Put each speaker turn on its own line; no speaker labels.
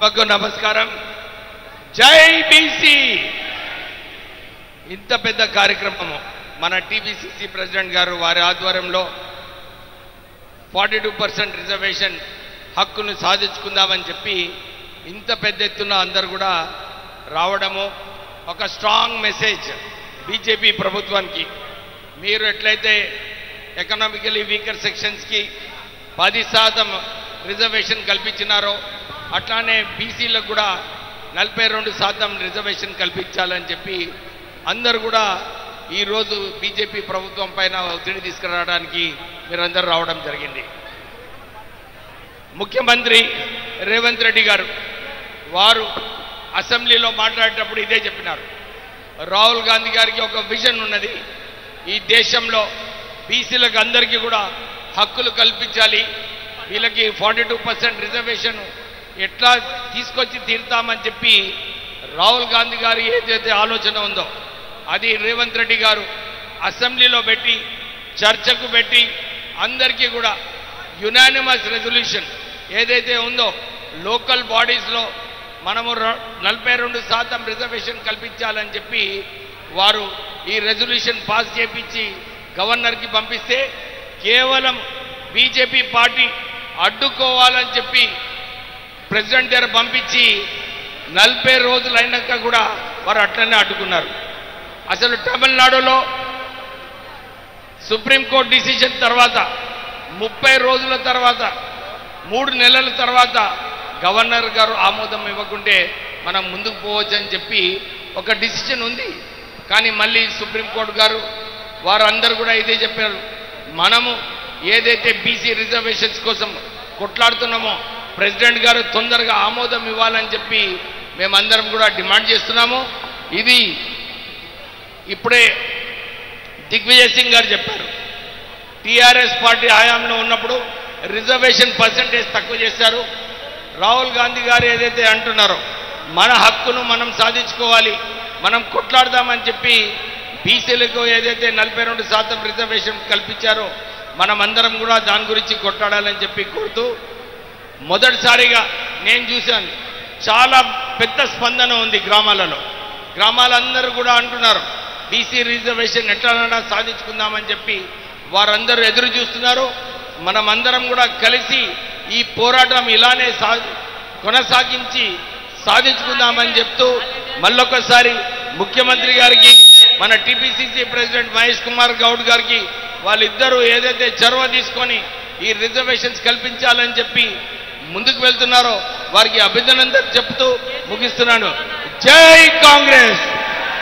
నమస్కారం. జై బీసీ. ఇంత పెద్ద కార్యక్రమము మన టీపీసీసీ ప్రెసిడెంట్ గారు వారి ఆధ్వర్యంలో 42% రిజర్వేషన్ హక్కును సాధించుకుందామని చెప్పి ఇంత పెద్ద ఎత్తున అందరూ కూడా రావడము ఒక స్ట్రాంగ్ మెసేజ్ బీజేపీ ప్రభుత్వానికి. మీరు ఎట్లయితే ఎకనామికలీ వీకర్ సెక్షన్స్కి 10% రిజర్వేషన్ కల్పించినారో అట్లానే బీసీలకు కూడా 42% రిజర్వేషన్ కల్పించాలని చెప్పి అందరూ కూడా ఈరోజు బీజేపీ ప్రభుత్వం పైన ఒత్తిడి తీసుకురావడానికి మీరందరూ రావడం జరిగింది. ముఖ్యమంత్రి రేవంత్ రెడ్డి గారు వారు అసెంబ్లీలో మాట్లాడేటప్పుడు ఇదే చెప్పినారు. రాహుల్ గాంధీ గారికి ఒక విజన్ ఉన్నది. ఈ దేశంలో బీసీలకు అందరికీ కూడా హక్కులు కల్పించాలి, వీళ్ళకి 42% రిజర్వేషన్ ఎట్లా తీసుకొచ్చి తీరుతామని చెప్పి రాహుల్ గాంధీ గారి ఏదైతే ఆలోచన ఉందో అది రేవంత్ రెడ్డి గారు అసెంబ్లీలో పెట్టి చర్చకు పెట్టి అందరికీ కూడా యునానిమస్ రెజల్యూషన్ ఏదైతే ఉందో లోకల్ బాడీస్లో మనము 42% రిజర్వేషన్ కల్పించాలని చెప్పి వారు ఈ రెజల్యూషన్ పాస్ చేపించి గవర్నర్కి పంపిస్తే కేవలం బీజేపీ పార్టీ అడ్డుకోవాలని చెప్పి ప్రెసిడెంట్ దగ్గర పంపించి 40 రోజులు అయినాక కూడా వారు అట్లనే అడ్డుకున్నారు. అసలు తమిళనాడులో సుప్రీంకోర్టు డిసిషన్ తర్వాత 30 రోజుల తర్వాత 3 నెలల తర్వాత గవర్నర్ గారు ఆమోదం ఇవ్వకుంటే మనం ముందుకు పోవచ్చని చెప్పి ఒక డిసిషన్ ఉంది. కానీ మళ్ళీ సుప్రీంకోర్టు గారు వారందరూ కూడా ఇదే చెప్పారు, మనము ఏదైతే బీసీ రిజర్వేషన్స్ కోసం కొట్లాడుతున్నామో ప్రెసిడెంట్ గారు తొందరగా ఆమోదం ఇవ్వాలని చెప్పి మేమందరం కూడా డిమాండ్ చేస్తున్నాము. ఇది ఇప్పుడే దిగ్విజయ్ సింగ్ గారు చెప్పారు, టీఆర్ఎస్ పార్టీ హయాంలో ఉన్నప్పుడు రిజర్వేషన్ పర్సంటేజ్ తక్కువ చేశారు. రాహుల్ గాంధీ గారు ఏదైతే అంటున్నారో మన హక్కును మనం సాధించుకోవాలి, మనం కొట్లాడదామని చెప్పి బీసీలకు ఏదైతే 42% రిజర్వేషన్ కల్పించారో మనమందరం కూడా దాని గురించి కొట్లాడాలని చెప్పి కోరుతూ, మొదటిసారిగా నేను చూశాను చాలా పెద్ద స్పందన ఉంది గ్రామాలలో. గ్రామాలందరూ కూడా అంటున్నారు బీసీ రిజర్వేషన్ ఎట్లా సాధించుకుందామని చెప్పి వారందరూ ఎదురు చూస్తున్నారు. మనమందరం కూడా కలిసి ఈ పోరాటం ఇలానే కొనసాగించి సాధించుకుందామని చెప్తూ మళ్ళొకసారి ముఖ్యమంత్రి గారికి మన టీపీసీసీ ప్రెసిడెంట్ మహేష్ కుమార్ గౌడ్ గారికి వాళ్ళిద్దరూ ఏదైతే చొరవ తీసుకొని ఈ రిజర్వేషన్స్ కల్పించాలని చెప్పి ముందుకు వెళ్తున్నారో వారికి అభినందనలు చెప్తూ ముగిస్తున్నాను. జై కాంగ్రెస్.